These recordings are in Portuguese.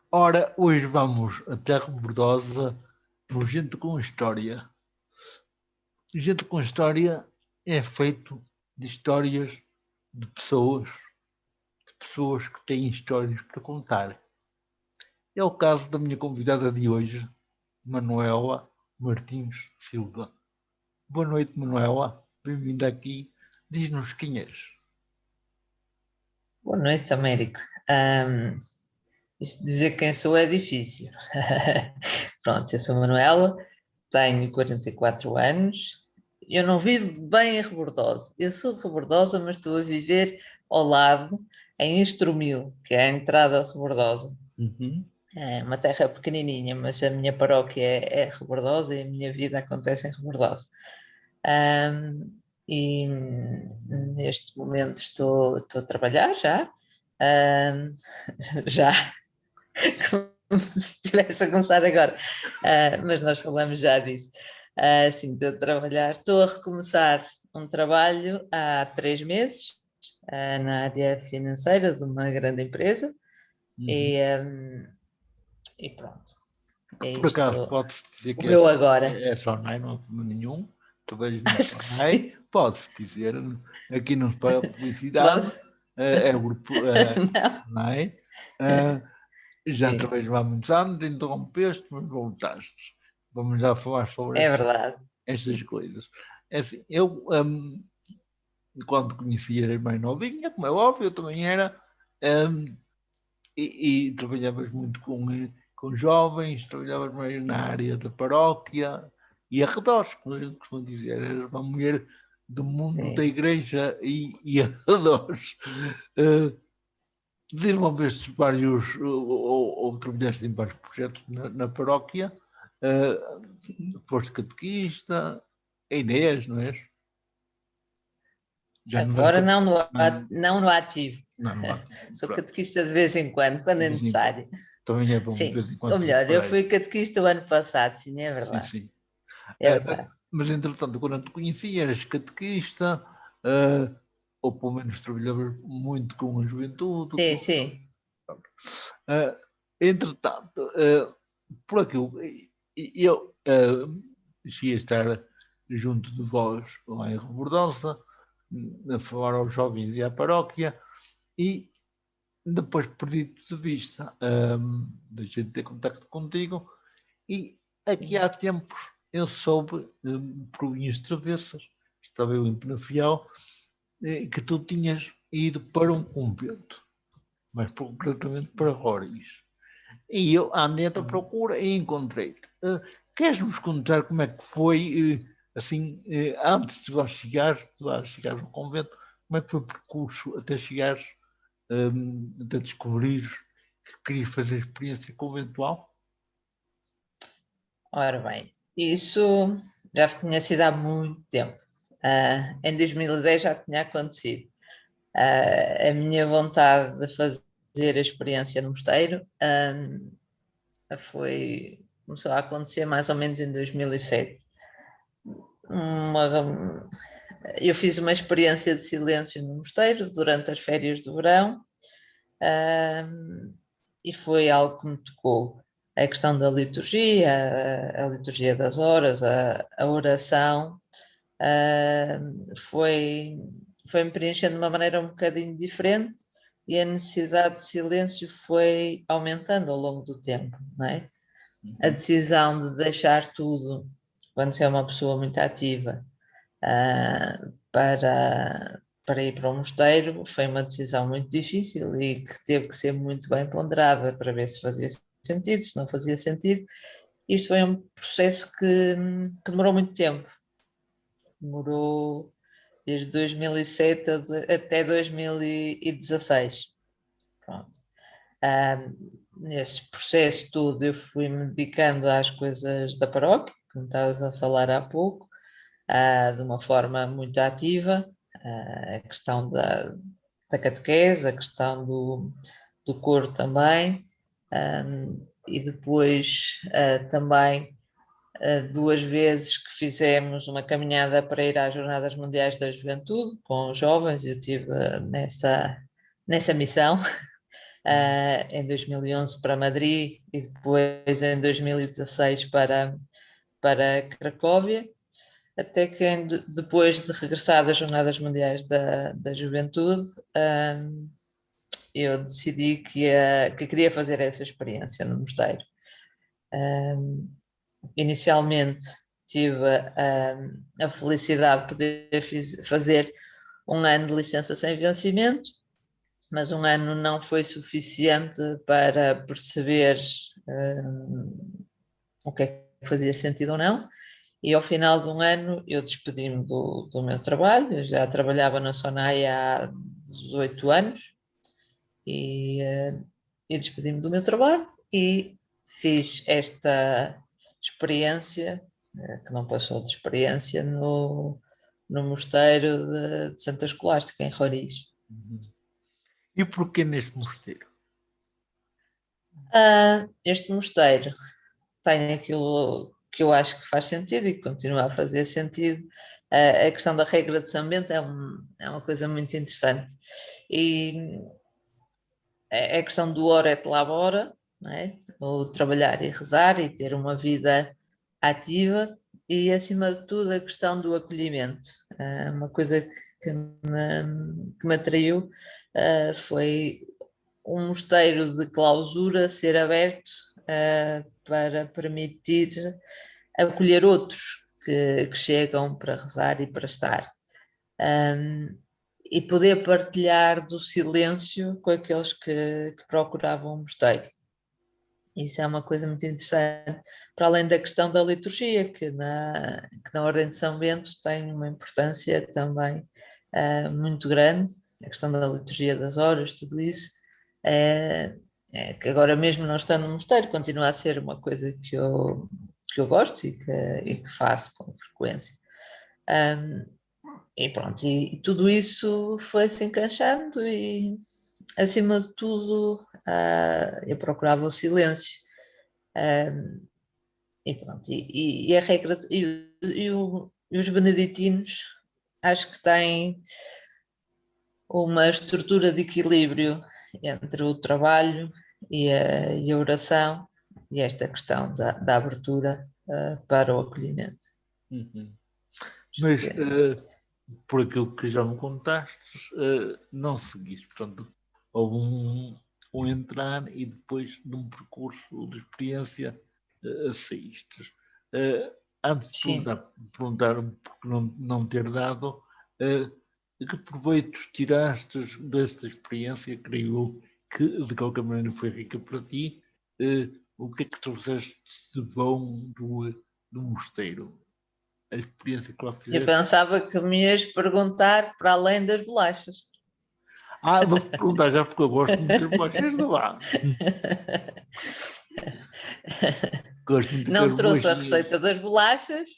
Ora, hoje vamos até Rebordosa no Gente com História. Gente com História é feito de histórias de pessoas que têm histórias para contar. É o caso da minha convidada de hoje, Manuela Martins Silva. Boa noite, Manuela. Bem-vinda aqui. Diz-nos quem és. Boa noite, Américo. Isto de dizer quem sou é difícil. Pronto, eu sou Manuela, tenho 44 anos. Eu não vivo bem em Rebordosa. Eu sou de Rebordosa, mas estou a viver ao lado, em Estoril, que é a entrada de Rebordosa. Uhum. É uma terra pequenininha, mas a minha paróquia é Rebordosa e a minha vida acontece em Rebordosa. E neste momento estou a trabalhar já. Ahm, já, como se estivesse a começar agora. Mas nós falamos já disso. Sim, estou a trabalhar, estou a recomeçar um trabalho há 3 meses, na área financeira de uma grande empresa. Uhum. E pronto, é Por acaso, isto pode-se dizer o que meu agora. é só Sonai, não há problema nenhum. Talvez na Acho que sim. Sonai, pode-se dizer, aqui não se paga publicidade, Pode? é o grupo Não? Sonai. Já Sim, trabalho há muitos anos, interrompeste, mas voltaste. Vamos já falar sobre é verdade. estas coisas. É assim, eu, quando conhecia, era mais novinha, como é óbvio, eu também era, hum, e trabalhavas muito com jovens, trabalhavas mais na área da paróquia e arredores, como a gente costuma dizer, eras uma mulher do mundo da Sim. igreja e arredores. Uh, Desenvolveste vários, ou trabalhaste em vários projetos na paróquia, Sim. foste catequista, a Inês, não és? Já não és Agora não no, não, não no ativo. não ativo, Sou pronto, catequista de vez em quando de é vez em quando. necessário. Também é bom de Sim, vez em ou quando se melhor, eu reparar. fui catequista o ano passado, sim, é Sim, verdade. sim. É verdade. Mas entretanto, quando eu te conheci, eras catequista, uh, ou pelo menos trabalhavas muito com a juventude. Sim, sim. Uh, Entretanto, por aquilo, eu cheguei a estar junto de vós lá em Rebordosa, a falar aos jovens e à paróquia, e depois perdi-te de vista, deixei de ter contacto contigo, e aqui há Sim. tempos eu soube, por linhas travessas, estava eu em Penafiel, que tu tinhas ido para um convento, mas concretamente para Sim. Roriz. E eu andei à tua Sim. procura e encontrei-te. Queres-nos contar como é que foi, assim, antes de lá chegares ao convento, como é que foi o percurso até chegares, até descobrires que querias fazer a experiência conventual? Ora bem, isso já tinha sido há muito tempo. Em 2010 já tinha acontecido. A minha vontade de fazer a experiência no mosteiro, começou a acontecer mais ou menos em 2007. Uma, eu fiz uma experiência de silêncio no mosteiro durante as férias do verão, e foi algo que me tocou. A questão da liturgia, a liturgia das horas, a oração, foi-me preenchendo de uma maneira um bocadinho diferente e a necessidade de silêncio foi aumentando ao longo do tempo, não é? A Uhum. decisão de deixar tudo, quando se é uma pessoa muito ativa, para ir para o mosteiro, foi uma decisão muito difícil e que teve que ser muito bem ponderada para ver se fazia sentido, se não fazia sentido. Isto foi um processo que demorou muito tempo, demorou desde 2007 até 2016. Pronto. Nesse processo todo eu fui-me dedicando às coisas da paróquia, como estavas a falar há pouco, de uma forma muito ativa, a questão da catequese, a questão do coro também, e depois também 2 vezes que fizemos uma caminhada para ir às Jornadas Mundiais da Juventude com os jovens, eu estive nessa missão. em 2011 para Madrid e depois em 2016 para Cracóvia, até que depois de regressar das Jornadas Mundiais da Juventude, eu decidi que queria fazer essa experiência no mosteiro. Inicialmente tive a felicidade de poder fazer um ano de licença sem vencimento, mas um ano não foi suficiente para perceber o que é que fazia sentido ou não, e ao final de um ano eu despedi-me do meu trabalho. Eu já trabalhava na SONAI há 18 anos e despedi-me do meu trabalho e fiz esta experiência, que não passou de experiência, no mosteiro de Santa Escolástica, em Roriz. E porquê neste mosteiro? Este mosteiro tem aquilo que eu acho que faz sentido e que continua a fazer sentido. A questão da regra de São Bento é uma coisa muito interessante. E é a questão do ora et labora, não é? O trabalhar e rezar e ter uma vida ativa, e acima de tudo a questão do acolhimento. Uma coisa que me atraiu foi um mosteiro de clausura ser aberto para permitir acolher outros que chegam para rezar e para estar. E poder partilhar do silêncio com aqueles que procuravam o mosteiro. Isso é uma coisa muito interessante, para além da questão da liturgia, que na Ordem de São Bento tem uma importância também muito grande, a questão da liturgia das horas, tudo isso, que agora mesmo não estando no mosteiro, continua a ser uma coisa que eu gosto e que faço com frequência. E pronto, e tudo isso foi se encaixando e, acima de tudo, eu procurava o silêncio. E pronto, e a regra, e os beneditinos acho que têm uma estrutura de equilíbrio entre o trabalho e a oração, e esta questão da abertura para o acolhimento. Mas por aquilo que já me contaste, não seguiste, portanto houve um entrar e depois de um percurso de experiência saíste. Antes de perguntar por não ter dado, que proveitos tiraste desta experiência? Creio que de qualquer maneira foi rica para ti. O que é que trouxeste de bom do mosteiro? A experiência que lá fizeste? Eu pensava que me ias perguntar para além das bolachas. Vou perguntar já, porque eu gosto muito das bolachas de lá. Não trouxe a receita das bolachas,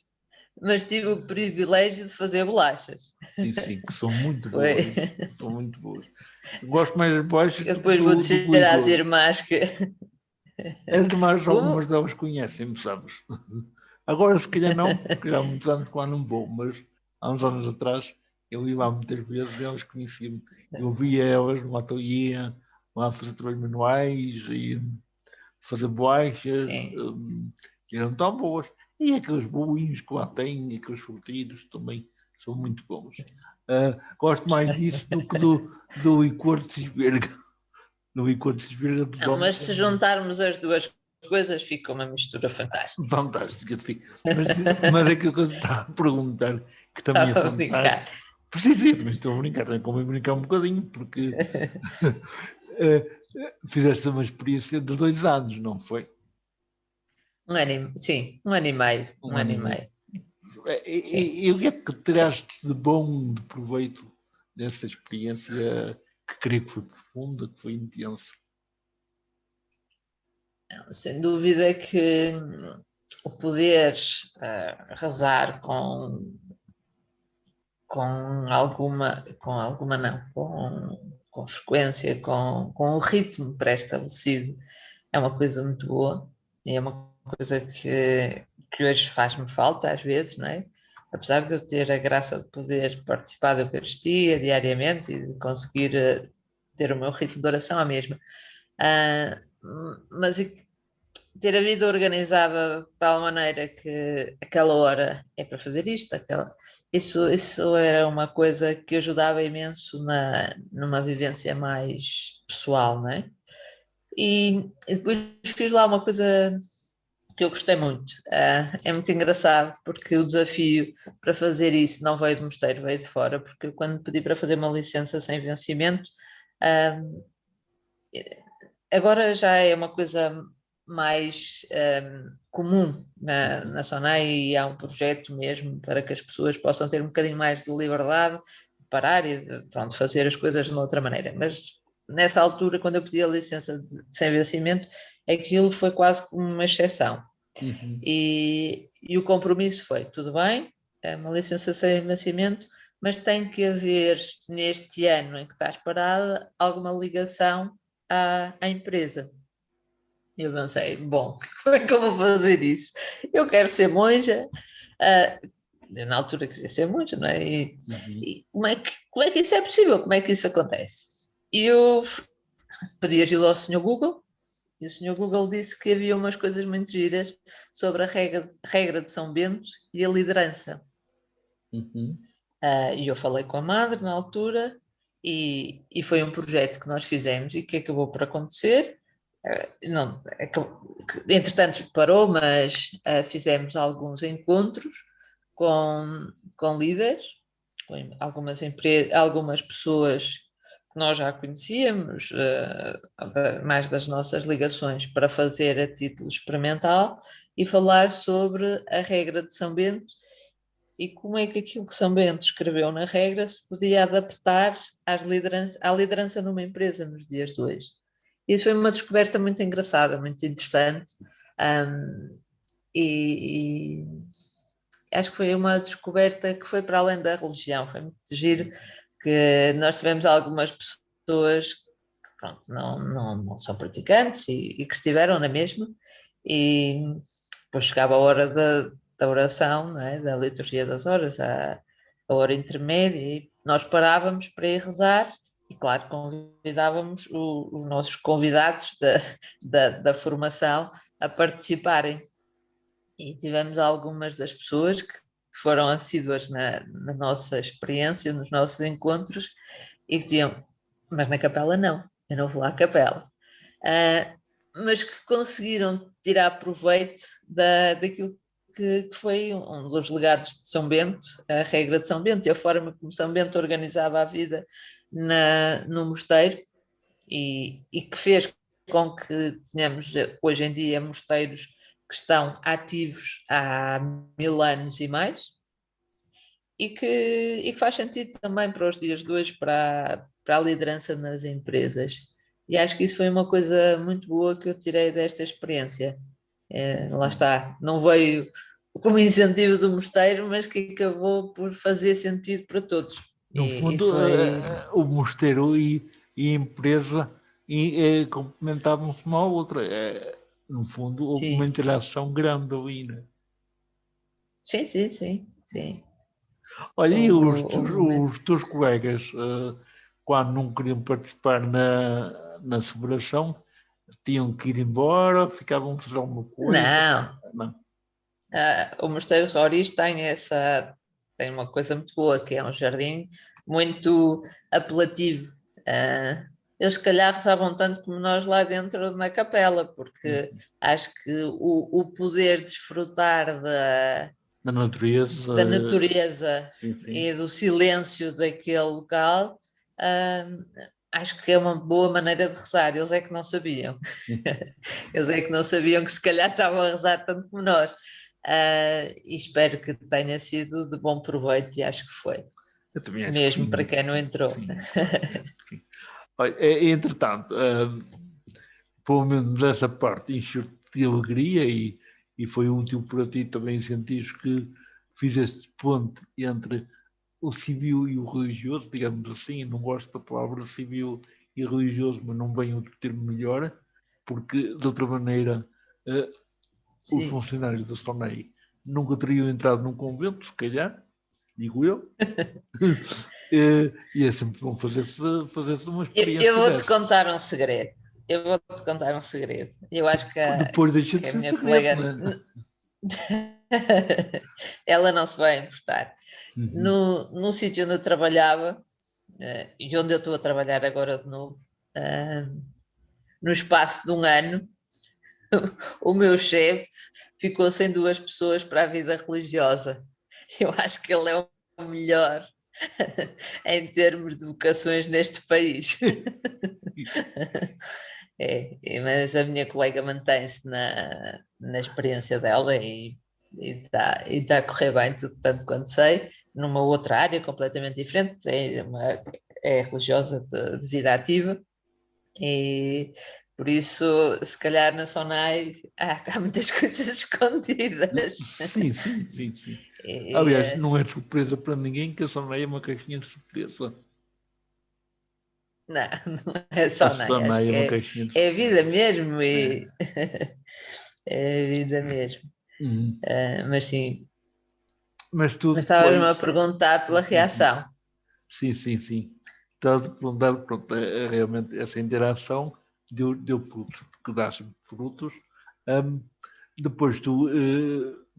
mas tive o privilégio de fazer bolachas. Sim, que são muito boas. São muito boas. Gosto mais das bolachas eu depois vou dizer às irmãs que... As irmãs, algumas delas conhecem-me, sabes? Agora se calhar não, porque já há muitos anos que lá não vou, mas há uns anos atrás eu ia lá muitas vezes e elas conheciam-me. Eu via elas no ateliê, lá a fazer trabalhos manuais e fazer bolachas, eram tão boas. E aqueles bolinhos que lá têm, aqueles frutidos também são muito bons. Gosto mais disso do que do licor de Cisberga. No licor de Cisberga. Mas se juntarmos as duas coisas fica uma mistura fantástica. Fantástica, sim. Mas é aquilo que eu estava a perguntar, que também é fantástico. Sim, também estou a brincar, também convém brincar um bocadinho, porque fizeste uma experiência de 2 anos, não foi? Sim, um ano e meio. Um ano e meio. E o que é que tiraste de bom, de proveito dessa experiência, que creio que foi profunda, que foi intensa? Sem dúvida que o poder rezar com frequência, com o ritmo pré-estabelecido, é uma coisa muito boa, e é uma coisa que hoje faz-me falta às vezes, não é? Apesar de eu ter a graça de poder participar da Eucaristia diariamente e de conseguir ter o meu ritmo de oração à mesma, Mas ter a vida organizada de tal maneira que aquela hora é para fazer isto, isso era uma coisa que ajudava imenso numa vivência mais pessoal, não é? E depois fiz lá uma coisa que eu gostei muito. É muito engraçado porque o desafio para fazer isso não veio do mosteiro, veio de fora, porque eu, quando pedi para fazer uma licença sem vencimento, ah, agora já é uma coisa mais comum na SONAI, e há um projeto mesmo para que as pessoas possam ter um bocadinho mais de liberdade de parar e de, pronto, fazer as coisas de uma outra maneira. Mas nessa altura, quando eu pedi a licença sem vencimento, aquilo foi quase como uma exceção. Uhum. E o compromisso foi: tudo bem, é uma licença sem vencimento, mas tem que haver, neste ano em que estás parada, alguma ligação à empresa. Eu pensei, bom, como é que eu vou fazer isso? Eu quero ser monja, eu na altura queria ser monja, não é? Uhum. E como é que isso é possível? Como é que isso acontece? E eu pedi ajuda ao Senhor Google, e o Senhor Google disse que havia umas coisas muito giras sobre a regra de São Bento e a liderança. Uhum. E eu falei com a madre na altura, e foi um projeto que nós fizemos e que acabou por acontecer. Não, entretanto parou, mas fizemos alguns encontros com líderes, com algumas pessoas que nós já conhecíamos, mais das nossas ligações, para fazer a título experimental e falar sobre a regra de São Bento e como é que aquilo que São Bento escreveu na regra se podia adaptar à liderança numa empresa nos dias de hoje. Isso foi uma descoberta muito engraçada, muito interessante, e acho que foi uma descoberta que foi para além da religião. Foi muito giro que nós tivemos algumas pessoas que, pronto, não são praticantes e que estiveram na mesma, e depois chegava a hora da oração, não é? Da liturgia das horas, a hora intermédia, e nós parávamos para ir rezar. E claro, convidávamos os nossos convidados da formação a participarem. E tivemos algumas das pessoas que foram assíduas na nossa experiência, nos nossos encontros, e que diziam: mas na capela não, eu não vou à capela. Mas que conseguiram tirar proveito daquilo que foi um dos legados de São Bento, a regra de São Bento e a forma como São Bento organizava a vida no mosteiro, e que fez com que tenhamos hoje em dia mosteiros que estão ativos há 1000 anos e mais, e que faz sentido também para os dias de hoje, para a liderança nas empresas. E acho que isso foi uma coisa muito boa que eu tirei desta experiência. Lá está, não veio como incentivo do mosteiro, mas que acabou por fazer sentido para todos. No E fundo, foi. o mosteiro e a empresa complementavam-se uma à outra. No fundo, houve uma Sim, interação grande ali, né? sim, sim, sim, sim. Olha, e Houve os teus colegas, quando não queriam participar na celebração, tinham que ir embora, ficavam a fazer alguma coisa? Não, Não. o Mosteiro de Roriz tem uma coisa muito boa, que é um jardim muito apelativo. Eles se calhar rezavam tanto como nós lá dentro na capela, porque acho que o poder desfrutar Na natureza, da natureza sim, sim. e do silêncio daquele local, acho que é uma boa maneira de rezar. Eles é que não sabiam. Eles é que não sabiam que se calhar estavam a rezar tanto como nós. E espero que tenha sido de bom proveito, e acho que foi, Eu também acho que mesmo para sim. quem não entrou. Sim, também acho que sim. Olha, entretanto, pelo menos essa parte encheu-te de alegria e foi útil para ti também sentires que fizeste ponte entre o civil e o religioso, digamos assim. Eu não gosto da palavra civil e religioso, mas não vem outro termo melhor, porque de outra maneira os Sim. funcionários da SONEI nunca teriam entrado num convento, se calhar, digo eu. E é sempre bom fazer-se uma Eu experiência vou-te dessas. contar um segredo. eu vou-te contar um segredo. Eu acho Depois deixa que de a ser minha segredo, colega, não é? ela não se vai importar. Uhum. No sítio onde eu trabalhava, e onde eu estou a trabalhar agora de novo, no espaço de um ano, o meu chefe ficou sem 2 pessoas para a vida religiosa. Eu acho que ele é o melhor em termos de vocações neste país. Mas a minha colega mantém-se na experiência dela e tá a correr bem, tanto quanto sei, numa outra área completamente diferente, é religiosa de vida ativa, e por isso, se calhar na Sonai há muitas coisas escondidas. Sim, sim, sim, sim. E, Aliás, não é surpresa para ninguém que a Sonai é uma caixinha de surpresa. não, não é A Sonai, acho Sonai é que uma caixinha de é a vida surpresa. mesmo, É. e é a vida mesmo. Uhum. Mas sim, Mas tu mas estavas-me depois. a perguntar pela Uhum. reação. Sim, sim, sim. Estás a perguntar, pronto, realmente essa interação deu frutos, porque dá sempre frutos. Hum, Depois tu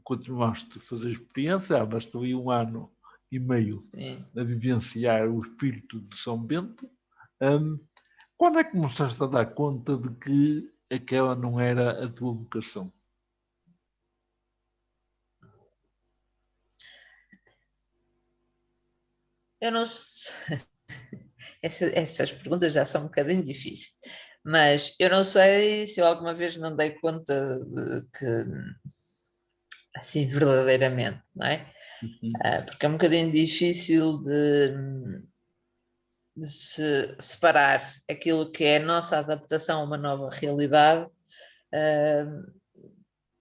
continuaste a fazer experiência, andaste ali 1 ano e meio Sim. a vivenciar o espírito de São Bento. Hum, Quando é que começaste a dar conta de que aquela não era a tua vocação? Eu não sei, essas perguntas já são um bocadinho difíceis, mas eu não sei se eu alguma vez não dei conta de que, assim, verdadeiramente, não é? Uhum. Porque é um bocadinho difícil de se separar aquilo que é a nossa adaptação a uma nova realidade, ah,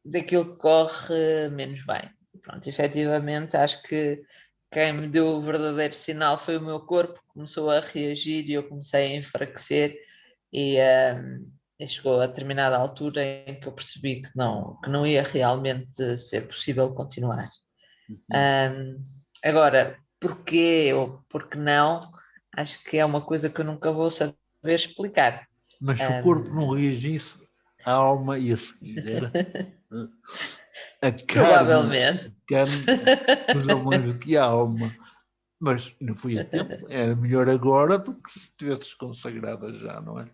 daquilo que corre menos bem. Pronto, efetivamente, acho que quem me deu o verdadeiro sinal foi o meu corpo, começou a reagir e eu comecei a enfraquecer, e chegou a determinada altura em que eu percebi que não ia realmente ser possível continuar. Uhum. Um, Agora, porquê ou porque não, acho que é uma coisa que eu nunca vou saber explicar. Mas se o corpo não Um, reagisse, a alma ia seguir. Era a Provavelmente. carne pesa mais do que a alma. Mas não foi a tempo, era melhor agora do que se tivesses consagrada já, não é?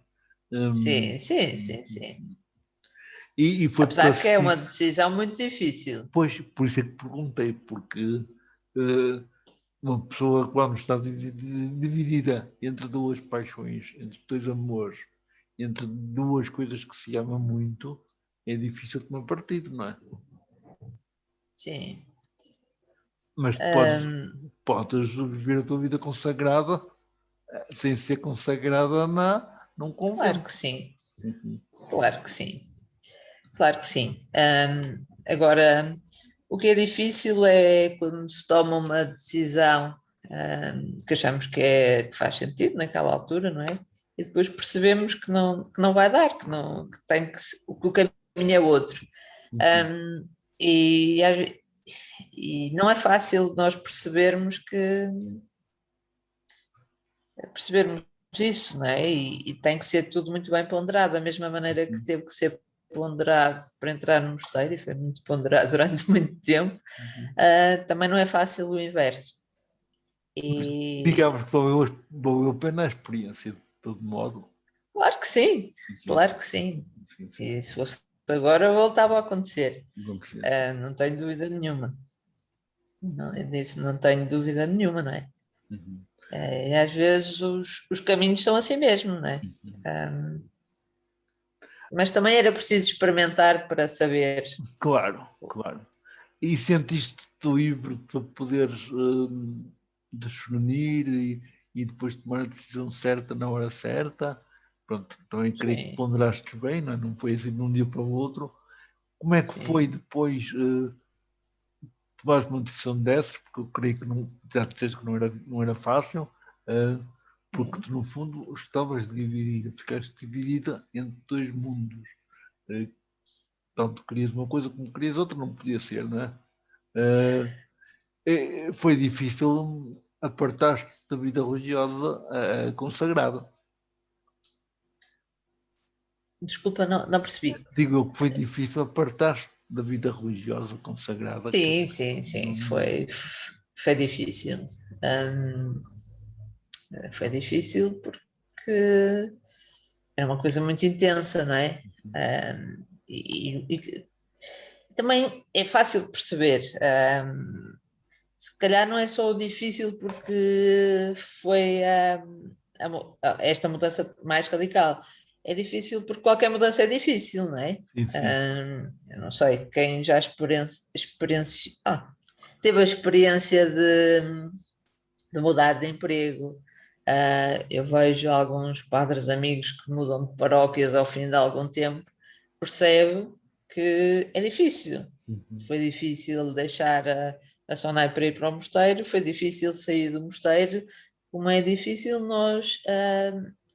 Hum, Sim, sim, sim, sim. e foi Apesar que é uma pacífico. decisão muito difícil. Pois, por isso é que perguntei, porque uma pessoa, quando está dividida entre duas paixões, entre dois amores, entre duas coisas que se amam muito, é difícil tomar partido, não é? Sim. Mas Hum, podes viver a tua vida consagrada sem ser consagrada num claro que convento. sim, Uhum. claro que sim, claro que sim. Agora, o que é difícil é quando se toma uma decisão, que achamos que faz sentido naquela altura, não é? E depois percebemos que não vai dar, que tem que o caminho é outro. Uhum. Hum, e, e não é fácil nós percebermos isso, não é? E tem que ser tudo muito bem ponderado, da mesma maneira que Uhum. teve que ser ponderado para entrar no mosteiro, e foi muito ponderado durante muito tempo. Uhum. Também não é fácil o inverso. Mas E digamos que valeu a pena a experiência, de todo modo. claro que sim, Sim, claro que sim. sim, sim. E se fosse agora, voltava a acontecer. Não precisa, sim. Não tenho dúvida nenhuma. Não, disso não tenho dúvida nenhuma, não é? Uhum. E às vezes os caminhos são assim mesmo, não é? Uhum. Mas também era preciso experimentar para saber. Claro, claro. E sentiste-te livre para poderes discernir e depois tomar a decisão certa na hora certa. Pronto, também creio que Sim, ponderaste bem, não é? Não foi assim de um dia para o outro. Como é que foi sim. depois tomares uma decisão dessas? Porque eu creio que não, já disseste que não era fácil, uh, porque Sim. tu, no fundo, estavas dividida, ficaste dividida entre dois mundos. Uh, Tanto querias uma coisa como querias outra, não podia ser, não é? Foi difícil apartar-te da vida religiosa consagrada. Desculpa, não percebi. Digo eu que foi difícil apartar da vida religiosa consagrada. Sim, foi difícil. Hum, Foi difícil porque era uma coisa muito intensa, não é? E também é fácil de perceber. Se calhar não é só o difícil porque foi esta mudança mais radical. É difícil porque qualquer mudança é difícil, não é? Sim, sim. Eu não sei, quem já teve a experiência de mudar de emprego. Eu vejo alguns padres amigos que mudam de paróquias ao fim de algum tempo, percebe que é difícil. Uhum. Foi difícil deixar a Sonai para ir para o mosteiro, foi difícil sair do mosteiro, como é difícil nós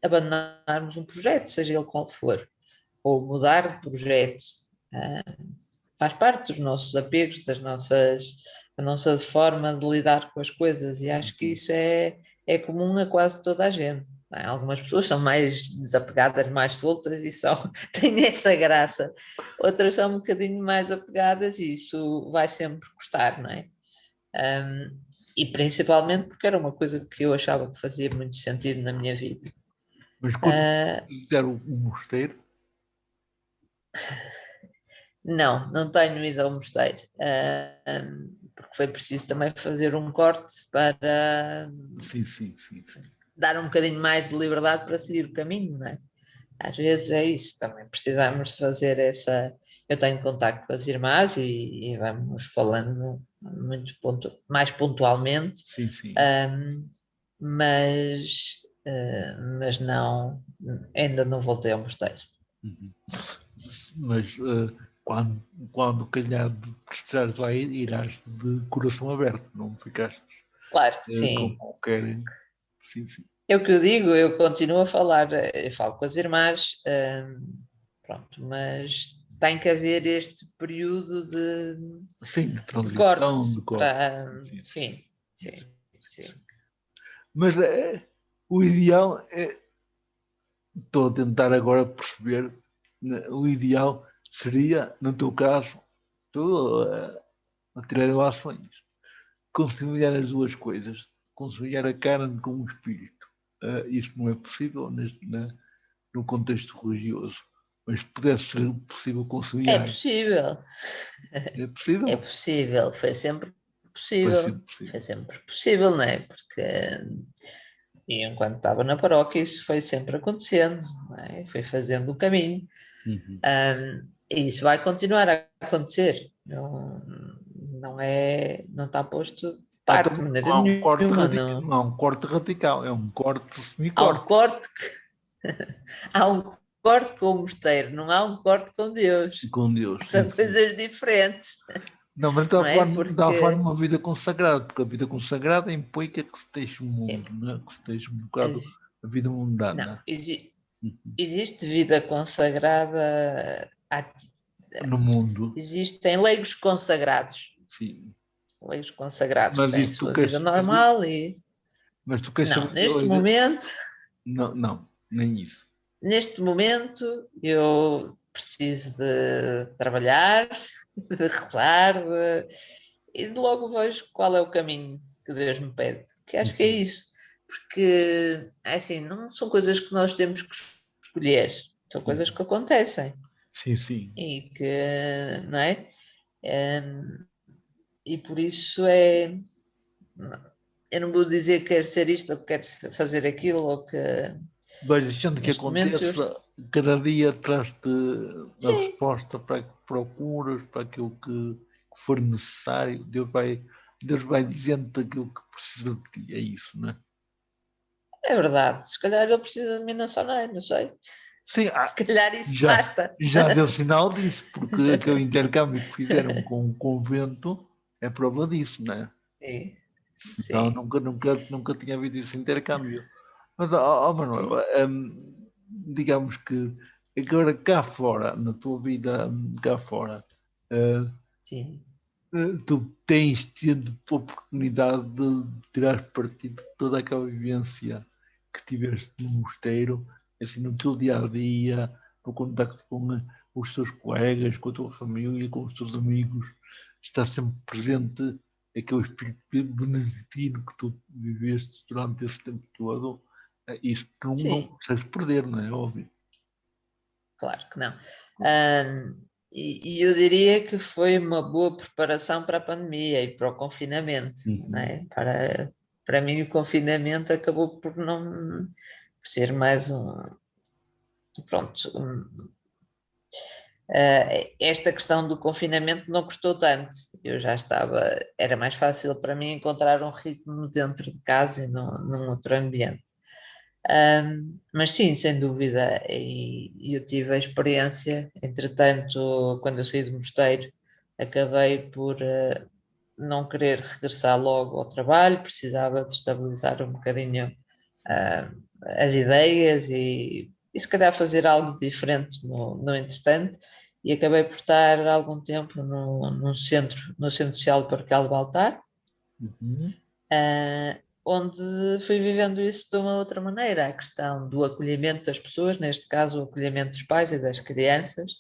abandonarmos um projeto, seja ele qual for, ou mudar de projeto. Faz parte dos nossos apegos, da nossa forma de lidar com as coisas, e acho que isso é comum a quase toda a gente. Não é? Algumas pessoas são mais desapegadas, mais soltas e têm essa graça. Outras são um bocadinho mais apegadas e isso vai sempre custar, não é? E principalmente porque era uma coisa que eu achava que fazia muito sentido na minha vida. Mas quando fizeram o mosteiro, Não tenho ido ao mosteiro, porque foi preciso também fazer um corte para sim. dar um bocadinho mais de liberdade para seguir o caminho, não é? Às vezes é isso, também precisamos fazer essa. Eu tenho contacto com as irmãs e vamos falando mais pontualmente, Sim. um, mas não, ainda não voltei ao mosteiro. Uhum. Mas quando calhar de precisares lá ir, irás de coração aberto, não ficaste Claro que com sim. qualquer. Sim. É o que eu digo, eu continuo a falar, eu falo com as irmãs, pronto, mas tem que haver este período Sim, de de corte transição, de corte. para. Sim. Sim. Mas o ideal é. Estou a tentar agora perceber. Né, o ideal seria, no teu caso, tu a tirar ações, conciliar as duas coisas, conciliar a carne com o espírito. Isso não é possível no contexto religioso, mas pudesse ser possível É conciliar. possível, É é possível? possível, Vai ser foi possível. sempre possível, não é? Porque e enquanto estava na paróquia isso foi sempre acontecendo, não é? Foi fazendo o caminho. Uhum. E isso vai continuar a acontecer. Não está posto de parte de Então, maneira não há um corte nenhuma. radical, Não. não há um corte radical, é um corte Há um semicorte. corte, há um corte com o mosteiro, não há um corte com Deus. Com Deus, sim, São sim. coisas diferentes, Não, mas não é? estava a falar de Porque uma vida consagrada, porque a vida consagrada implica que se deixe o sim, mundo, né? Que se deixe um bocado a vida não, mundana. Uhum. existe vida consagrada, No mundo, existem sim. leigos consagrados que Mas têm a isso tu sua vida queres, normal e mas tu queres não, saber de não, nem isso. neste momento eu preciso de trabalhar, de rezar, e de logo vejo qual é o caminho que Deus me pede, que acho que é Uhum. isso, porque é assim, não são coisas que nós temos que escolher, são coisas que acontecem Sim. e que, não é? E por isso é. Eu não vou dizer que quero ser isto ou que quero fazer aquilo, ou que Vais deixando que neste momento eu. aconteça, cada dia traz-te a Sim, resposta para que procuras, para aquilo que for necessário. Deus vai dizendo aquilo que precisa de ti, é isso, não é? é verdade. Se calhar ele precisa de mim na Sonai, não sei. Sim, Se calhar isso já, basta. já deu sinal disso, porque aquele intercâmbio que fizeram com o convento é prova disso, não é? Sim, Não, sim, nunca tinha havido esse intercâmbio. Mas, Manuel, sim, digamos que agora cá fora, na tua vida cá fora, eh, sim. tu tens tido a oportunidade de tirar partido de toda aquela vivência que tiveste no mosteiro, assim, no teu dia a dia. o contacto com os teus colegas, com a tua família, com os teus amigos, está sempre presente aquele espírito beneditino que tu viveste durante esse tempo todo. Isso não consegues perder, não é óbvio? Claro que não. E eu diria que foi uma boa preparação para a pandemia e para o confinamento, não é? Para mim o confinamento acabou por não por ser mais pronto, esta questão do confinamento não custou tanto. Eu já era mais fácil para mim encontrar um ritmo dentro de casa e num outro ambiente. Mas sim, sem dúvida, e eu tive a experiência, entretanto, quando eu saí do mosteiro, acabei por não querer regressar logo ao trabalho, precisava de estabilizar um bocadinho as ideias e se calhar fazer algo diferente no entretanto, e acabei por estar algum tempo no centro social do Parque Alto Baltar, onde fui vivendo isso de uma outra maneira, a questão do acolhimento das pessoas, neste caso o acolhimento dos pais e das crianças,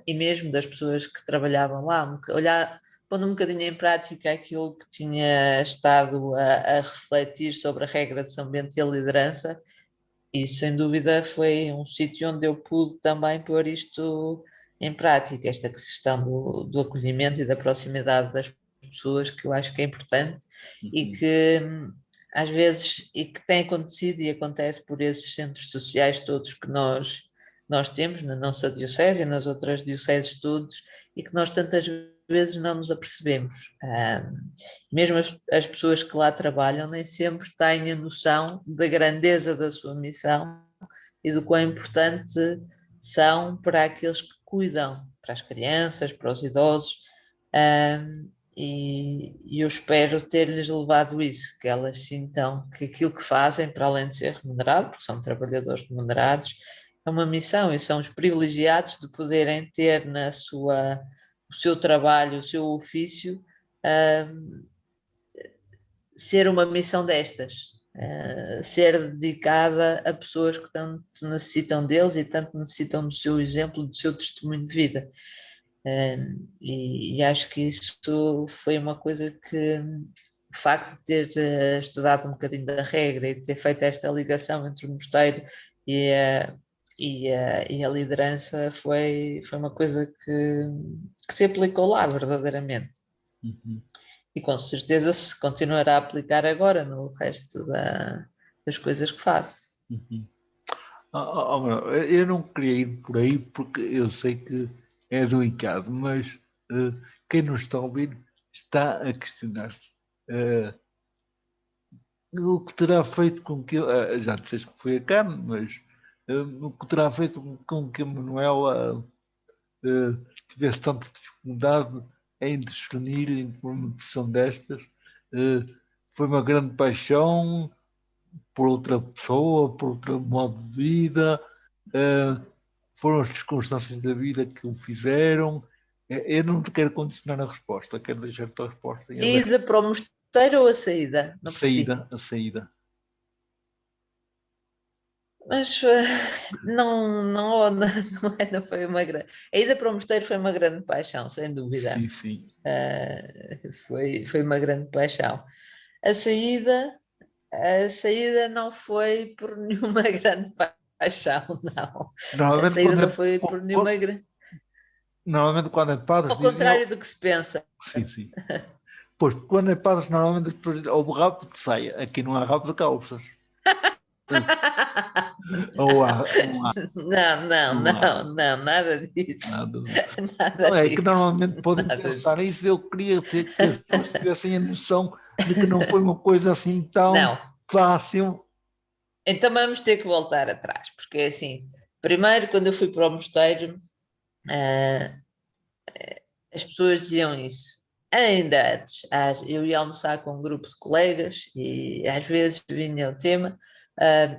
e mesmo das pessoas que trabalhavam lá, pondo um bocadinho em prática aquilo que tinha estado a refletir sobre a regra de São Bento e a liderança. Isso, sem dúvida, foi um sítio onde eu pude também pôr isto em prática, esta questão do acolhimento e da proximidade das pessoas, que eu acho que é importante e que às vezes, e que tem acontecido e acontece por esses centros sociais todos que nós temos na nossa diocese e nas outras dioceses todos, e que nós tantas vezes não nos apercebemos. Mesmo as pessoas que lá trabalham nem sempre têm a noção da grandeza da sua missão e do quão importante são para aqueles que cuidam, para as crianças, para os idosos, e eu espero ter-lhes levado isso, que elas sintam que aquilo que fazem, para além de ser remunerado, porque são trabalhadores remunerados, é uma missão e são os privilegiados de poderem ter o seu trabalho, o seu ofício, ser uma missão destas, ser dedicada a pessoas que tanto necessitam deles e tanto necessitam do seu exemplo, do seu testemunho de vida. E acho que isso foi uma coisa que o facto de ter estudado um bocadinho da regra e de ter feito esta ligação entre o mosteiro e a liderança foi uma coisa que se aplicou lá verdadeiramente. E com certeza se continuará a aplicar agora no resto das coisas que faço. Eu não queria ir por aí porque eu sei que é delicado, mas quem nos está a ouvir está a questionar-se o que terá feito com que, já disseste que foi a carne, mas o que terá feito com que a Manuela tivesse tanta dificuldade em discernir entre uma medição destas. Foi uma grande paixão por outra pessoa, por outro modo de vida, foram as circunstâncias da vida que o fizeram. Eu não te quero condicionar a resposta, quero deixar a tua resposta em aberto. Ida para o mosteiro ou a saída? Não percebi. A saída. Mas não foi uma grande. A ida para o mosteiro foi uma grande paixão, sem dúvida. Sim. Foi uma grande paixão. A saída não foi por nenhuma grande paixão, não. A saída não foi por nenhuma grande. Normalmente quando é padre. Ao contrário do que se pensa. Sim. Pois, quando é padre, normalmente houve rabo de saia. Aqui não há rabo de calças. Ou há. Não, nada disso. Não, é que normalmente podem pensar nisso. Eu queria ter que as pessoas tivessem a noção de que não foi uma coisa assim tão fácil. Então vamos ter que voltar atrás, porque é assim, primeiro quando eu fui para o mosteiro, as pessoas diziam isso. Ainda antes, eu ia almoçar com um grupo de colegas e às vezes vinha o tema.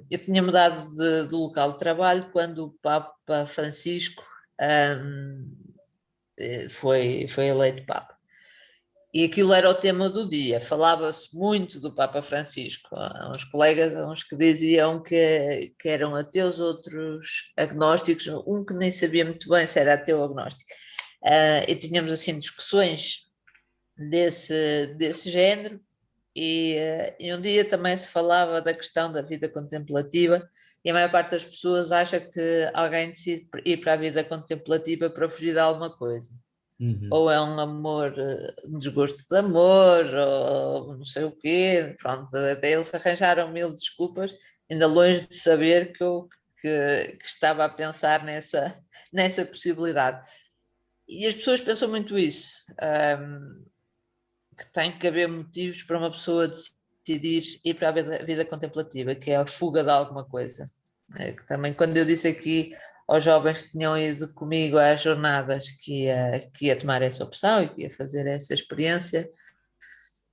Eu tinha mudado de local de trabalho quando o Papa Francisco foi eleito Papa. E aquilo era o tema do dia. Falava-se muito do Papa Francisco. Há uns colegas, uns que diziam que eram ateus, outros agnósticos, um que nem sabia muito bem se era ateu ou agnóstico. E tínhamos assim discussões desse género. E um dia também se falava da questão da vida contemplativa, e a maior parte das pessoas acha que alguém decide ir para a vida contemplativa para fugir de alguma coisa. Ou é um amor, um desgosto de amor, ou não sei o quê. Pronto, até eles arranjaram mil desculpas, ainda longe de saber que estava a pensar nessa possibilidade. E as pessoas pensam muito isso, que tem que haver motivos para uma pessoa decidir ir para a vida contemplativa, que é a fuga de alguma coisa. Que também, quando eu disse aqui aos jovens que tinham ido comigo às jornadas que ia tomar essa opção e que ia fazer essa experiência,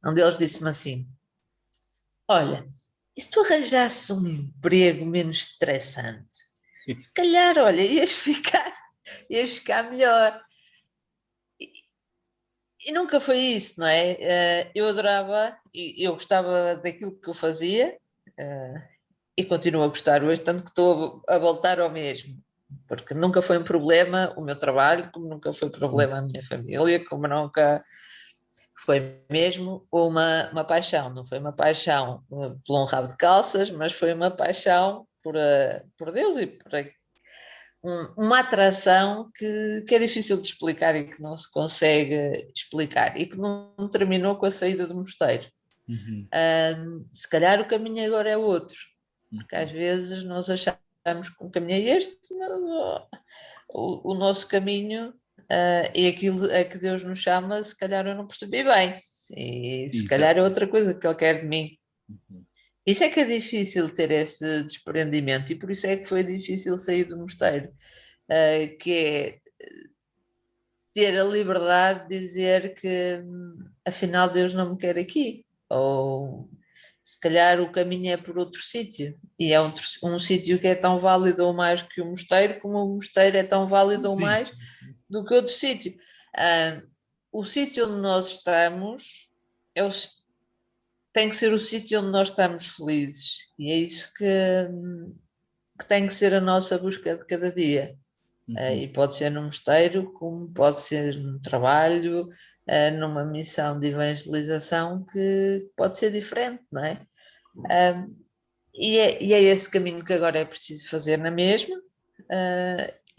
um deles disse-me assim: olha, e se tu arranjasses um emprego menos estressante, se calhar, olha, ias ficar melhor. E nunca foi isso, não é? Eu adorava, eu gostava daquilo que eu fazia, e continuo a gostar hoje, tanto que estou a voltar ao mesmo, porque nunca foi um problema o meu trabalho, como nunca foi problema a minha família, como nunca foi mesmo uma paixão. Não foi uma paixão por um rabo de calças, mas foi uma paixão por Deus e por uma atração que é difícil de explicar e que não se consegue explicar, e que não terminou com a saída do mosteiro. Se calhar o caminho agora é outro, porque às vezes nós achamos que o caminho é este, mas o nosso caminho é aquilo a que Deus nos chama, se calhar eu não percebi bem, e se calhar é outra coisa que Ele quer de mim. Isso é que é difícil ter esse desprendimento, e por isso é que foi difícil sair do mosteiro, que é ter a liberdade de dizer que afinal Deus não me quer aqui, ou se calhar o caminho é por outro sítio, e é um sítio que é tão válido ou mais que o mosteiro, como o mosteiro é tão válido ou mais do que outro sítio. O sítio onde nós estamos tem que ser o sítio onde nós estamos felizes, e é isso que tem que ser a nossa busca de cada dia. E pode ser num mosteiro, como pode ser no trabalho, numa missão de evangelização que pode ser diferente, não é? E é esse caminho que agora é preciso fazer na mesma,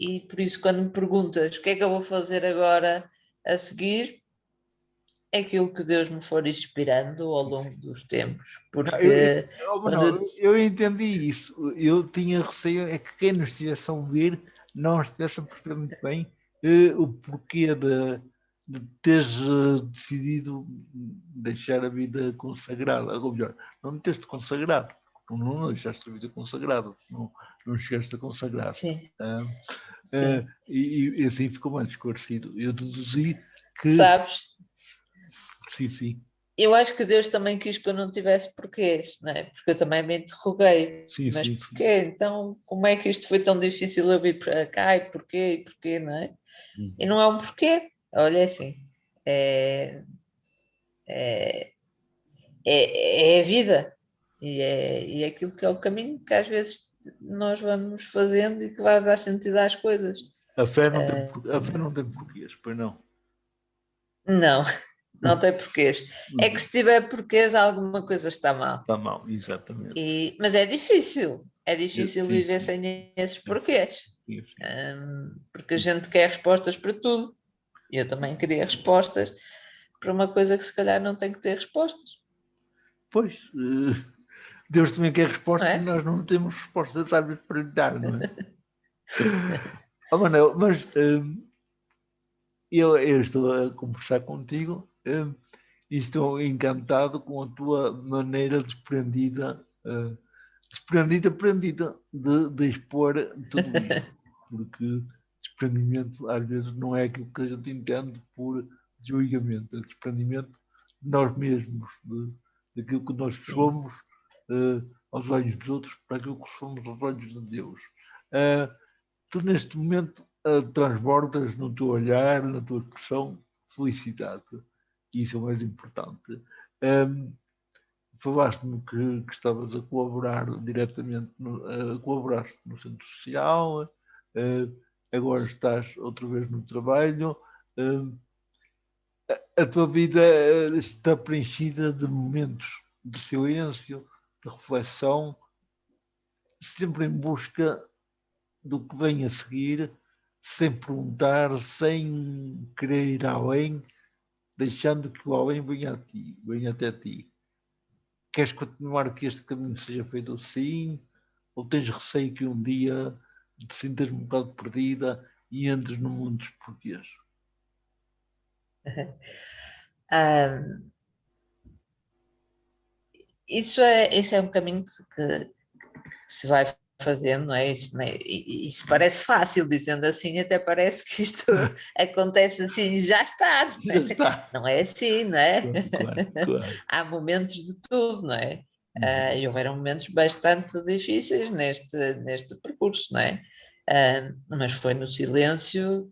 e por isso quando me perguntas o que é que eu vou fazer agora a seguir, é aquilo que Deus me for inspirando ao longo dos tempos, porque eu entendi isso. Eu tinha receio é que quem nos estivesse a ouvir não estivesse a perceber muito bem o porquê de teres decidido deixar a vida consagrada, ou melhor, não ter-te consagrado, não deixaste a vida consagrada, não chegaste a consagrar. Sim. E assim ficou mais esclarecido. Eu deduzi que... Sabes? Sim. Eu acho que Deus também quis que eu não tivesse porquês, não é? Porque eu também me interroguei. Mas porquê? Então, como é que isto foi tão difícil eu vir para cá? E porquê, não é? E não é um porquê. Olha, assim, é a vida. E é aquilo que é o caminho que às vezes nós vamos fazendo e que vai dar sentido às coisas. A fé não tem porquês, pois não? Não tem porquês. É que se tiver porquês, alguma coisa está mal. Está mal, exatamente. Mas é difícil viver sem esses porquês. Porque a gente quer respostas para tudo. E eu também queria respostas para uma coisa que se calhar não tem que ter respostas. Pois, Deus também quer respostas e nós não temos respostas às vezes para lhe dar, não é? Manel, mas eu estou a conversar contigo e estou encantado com a tua maneira desprendida de expor tudo isto, porque desprendimento às vezes não é aquilo que a gente entende por desligamento, é desprendimento de nós mesmos, daquilo que nós somos aos olhos dos outros para aquilo que somos aos olhos de Deus. Tu neste momento transbordas no teu olhar, na tua expressão, felicidade. e isso é o mais importante. Falaste-me que estavas a colaborar diretamente, colaboraste no centro social, agora estás outra vez no trabalho. A tua vida está preenchida de momentos de silêncio, de reflexão, sempre em busca do que vem a seguir, sem perguntar, sem querer ir além, deixando que o além venha até ti. Queres continuar que este caminho seja feito assim? Ou tens receio que um dia te sintas um bocado perdida e entres no mundo dos porquês? Isso é um caminho que se vai fazendo, não é? Isso parece fácil, dizendo assim, até parece que isto acontece assim, já está, Já está. não é assim, não é? Claro, claro. Há momentos de tudo, não é? Uhum. E houveram momentos bastante difíceis neste percurso, não é? Mas foi no silêncio,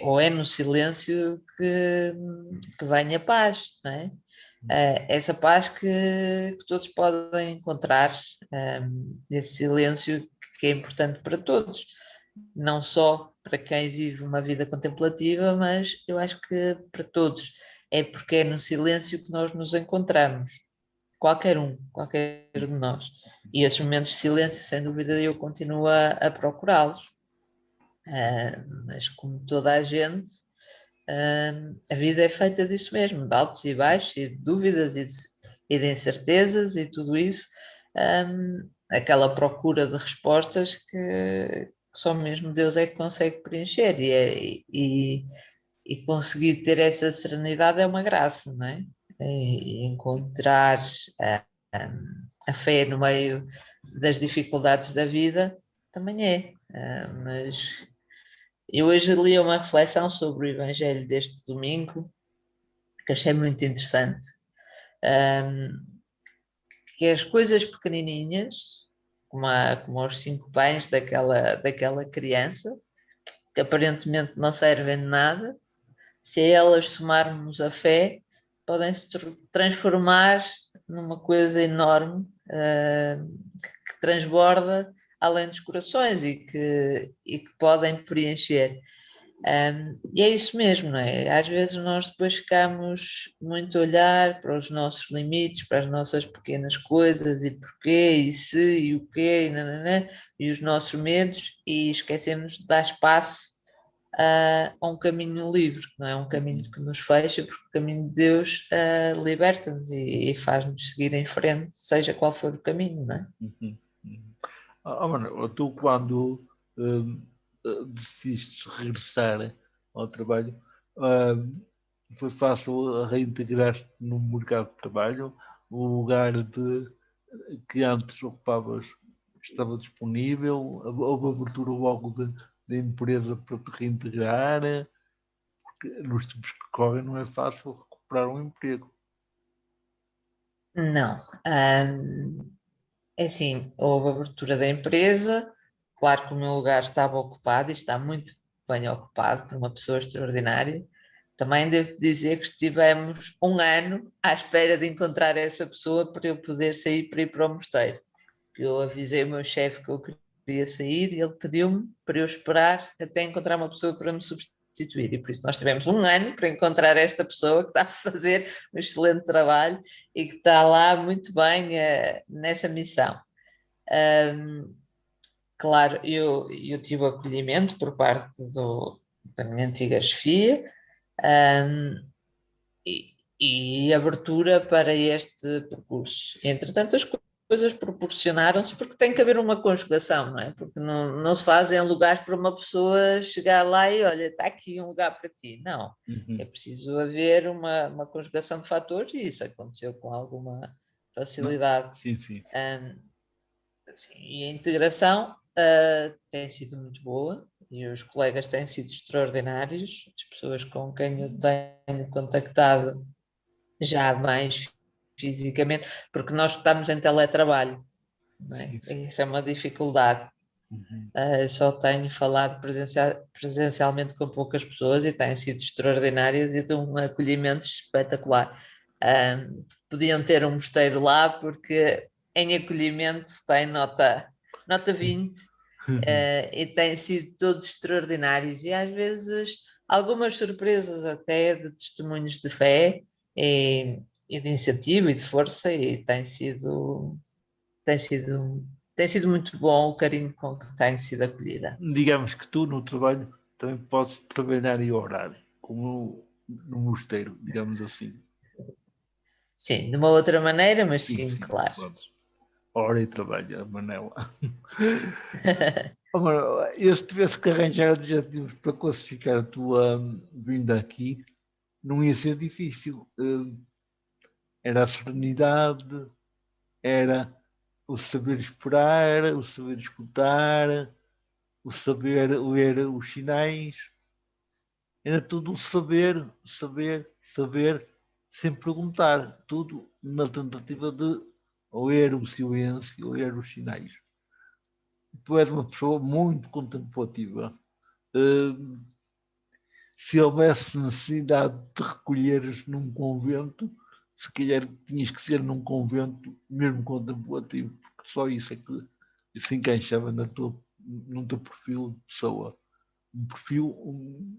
ou é no silêncio que vem a paz, não é? Essa paz que todos podem encontrar, nesse silêncio que é importante para todos, não só para quem vive uma vida contemplativa, mas eu acho que para todos. É porque é no silêncio que nós nos encontramos, qualquer um de nós. E esses momentos de silêncio, sem dúvida, eu continuo a procurá-los. Mas como toda a gente, a vida é feita disso mesmo, de altos e baixos, e de dúvidas e de incertezas e tudo isso, aquela procura de respostas que só mesmo Deus é que consegue preencher, e conseguir ter essa serenidade é uma graça, não é? E encontrar a, a fé no meio das dificuldades da vida também é, mas eu hoje li uma reflexão sobre o Evangelho deste domingo que achei muito interessante, que é as coisas pequenininhas, como os 5 pães daquela criança, que aparentemente não servem de nada, se a elas somarmos a fé, podem se transformar numa coisa enorme, que transborda além dos corações e que podem preencher. E é isso mesmo, não é? Às vezes nós depois ficamos muito a olhar para os nossos limites, para as nossas pequenas coisas, e porquê, e se, e o quê, e os nossos medos, e esquecemos de dar espaço a um caminho livre, que não é um caminho que nos fecha, porque o caminho de Deus liberta-nos e faz-nos seguir em frente, seja qual for o caminho, não é? Uhum. Mano, tu quando decidiste regressar ao trabalho, foi fácil reintegrar-te no mercado de trabalho? O lugar que antes ocupavas estava disponível? Houve abertura logo de empresa para te reintegrar? Porque nos tempos que correm não é fácil recuperar um emprego. Não. É assim, houve abertura da empresa, claro que o meu lugar estava ocupado e está muito bem ocupado por uma pessoa extraordinária. Também devo dizer que estivemos um ano à espera de encontrar essa pessoa para eu poder sair para ir para o mosteiro. Eu avisei o meu chefe que eu queria sair e ele pediu-me para eu esperar até encontrar uma pessoa para me substituir. E por isso nós tivemos um ano para encontrar esta pessoa que está a fazer um excelente trabalho e que está lá muito bem nessa missão. Claro, eu tive o acolhimento por parte da minha antiga chefia, um, e abertura para este percurso. Entretanto, as coisas proporcionaram-se porque tem que haver uma conjugação, não é? Porque não se fazem lugares para uma pessoa chegar lá e olha, está aqui um lugar para ti. Não, é preciso haver uma conjugação de fatores e isso aconteceu com alguma facilidade. Sim, sim. Sim, e a integração tem sido muito boa e os colegas têm sido extraordinários, as pessoas com quem eu tenho contactado já mais fisicamente, porque nós estamos em teletrabalho, não é? Sim, sim. Isso é uma dificuldade. Só tenho falado presencialmente com poucas pessoas e têm sido extraordinárias e de um acolhimento espetacular. Podiam ter um mosteiro lá porque em acolhimento tem nota 20, e têm sido todos extraordinários e às vezes algumas surpresas até de testemunhos de fé e de iniciativa e de força e tem sido, tem sido muito bom o carinho com que tem sido acolhida. Digamos que tu no trabalho também podes trabalhar e orar, como no mosteiro, digamos assim. Sim, de uma outra maneira, mas Sim, sim, sim, claro. podes. Ora e trabalha, Manela. Oh, Manela, eu se tivesse que arranjar adjetivos para classificar a tua vinda aqui, não ia ser difícil. Era a serenidade, era o saber esperar, o saber escutar, o saber ler os sinais. Era tudo o saber, saber, saber, sem perguntar. Tudo na tentativa de ler o silêncio, ler os sinais. Tu és uma pessoa muito contemplativa. Uh, Se houvesse necessidade de recolheres num convento, se calhar tinhas que ser num convento mesmo contemplativo, porque só isso é que se encaixava no teu perfil de pessoa. Um perfil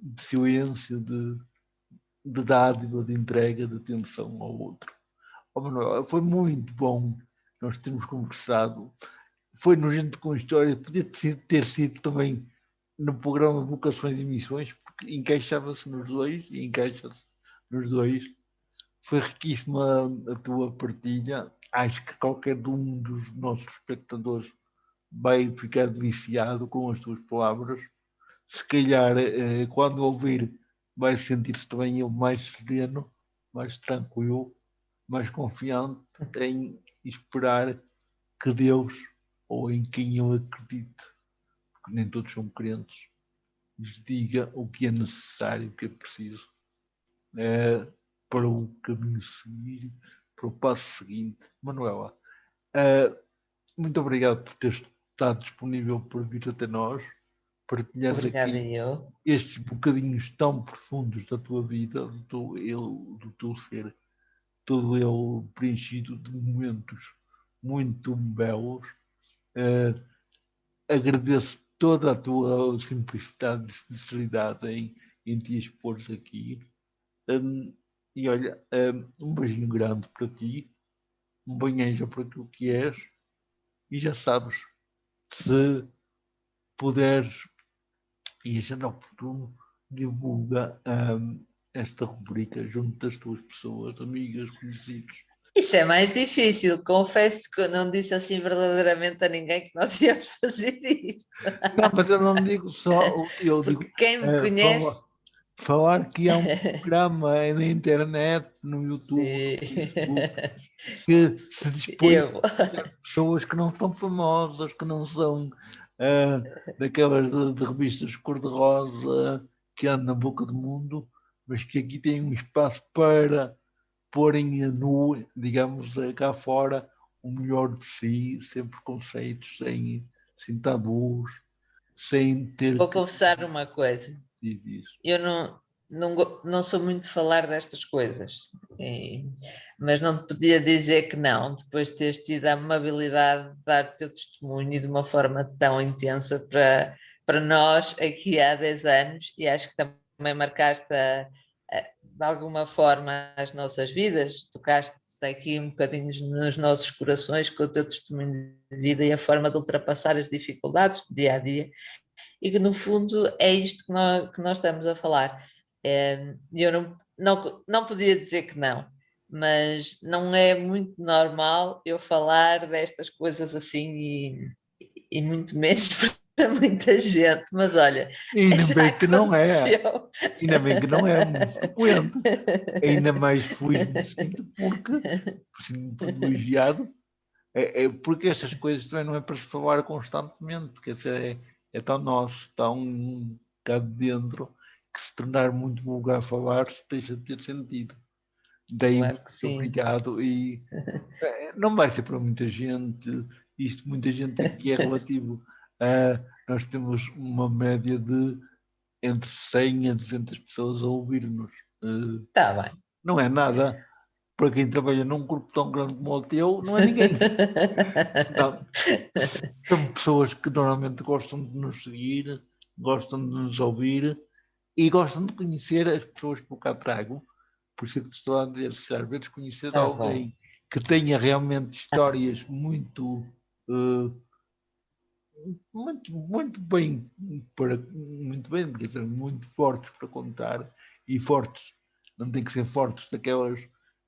de silêncio, de dádiva, de entrega, de atenção ao outro. Oh, Manuel, foi muito bom nós termos conversado. Foi nojento com história, podia ter sido também no programa Vocações e Missões, porque encaixava-se nos dois e encaixa-se nos dois. Foi riquíssima a tua partilha. Acho que qualquer um dos nossos espectadores vai ficar viciado com as tuas palavras. Se calhar, quando ouvir, vai sentir-se também ele mais sereno, mais tranquilo, mais confiante em esperar que Deus, ou em quem eu acredite, porque nem todos são crentes, lhes diga o que é necessário, o que é preciso, para o caminho seguir, para o passo seguinte. Manuela, muito obrigado por teres estado disponível para vir até nós, partilhares Obrigada, aqui eu. estes bocadinhos tão profundos da tua vida, do teu ser, todo ele preenchido de momentos muito belos. Agradeço toda a tua simplicidade e sinceridade em te expores aqui. E olha, um beijinho grande para ti, um bem-aja para aquilo que és, e já sabes, se puderes, e achando oportuno, divulga esta rubrica junto das tuas pessoas, amigas, conhecidos. Isso é mais difícil, confesso que eu não disse assim verdadeiramente a ninguém que nós íamos fazer isto, Não, mas eu não digo só, eu digo porque quem me conhece. falar que há um programa na internet, no YouTube, Sim. no Facebook, que se dispõe Eu. a pessoas que não são famosas, que não são daquelas de revistas cor-de-rosa que andam na boca do mundo, mas que aqui têm um espaço para porem a nu, digamos, cá fora, o melhor de si, sem preconceitos, sem tabus, sem ter Vou que confessar uma coisa. dizer isso. Eu não sou muito de falar destas coisas, mas não te podia dizer que não, depois de teres tido a amabilidade de dar o teu testemunho de uma forma tão intensa para nós aqui há 10 anos, e acho que também marcaste de alguma forma as nossas vidas, tocaste aqui um bocadinho nos nossos corações com o teu testemunho de vida e a forma de ultrapassar as dificuldades do dia a dia, e que no fundo é isto que nós estamos a falar. Eu não podia dizer que não, mas não é muito normal eu falar destas coisas assim e muito menos para muita gente, mas olha, Ainda já bem que não é, aconteceu. ainda bem que não é muito frequente, ainda mais feliz me sinto porque sinto privilegiado, porque estas coisas também não é para se falar constantemente, quer dizer, é tão nosso, tão cá de dentro, que se tornar muito vulgar falar se deixa de ter sentido. Daí Claro muito que sim. obrigado e não vai ser para muita gente, isto muita gente aqui é relativo Nós temos uma média de entre 100 a 200 pessoas a ouvir-nos. Está bem. Não é nada. Para quem trabalha num grupo tão grande como o teu, não é ninguém. Não. São pessoas que normalmente gostam de nos seguir, gostam de nos ouvir e gostam de conhecer as pessoas que eu cá trago. Por isso é que te estou a dizer, se às vezes conheces Tá bom. alguém que tenha realmente histórias muito, muito bem, muito bem, quer dizer, muito fortes para contar, e fortes, não tem que ser fortes daquelas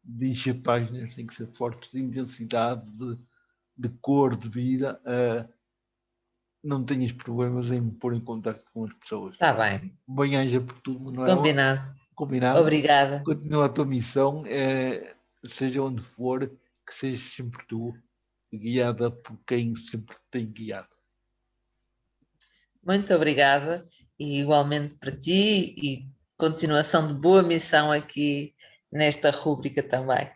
de encher páginas, tem que ser fortes de intensidade, de cor, de vida. Não tenhas problemas em me pôr em contato com as pessoas. Está bem. Bem-aja por tudo, Manuela. Combinado. Combinado. Obrigada. Continua a tua missão, seja onde for, que sejas sempre tu, guiada por quem sempre te tem guiado. Muito obrigada e igualmente para ti e continuação de boa missão aqui nesta rúbrica também.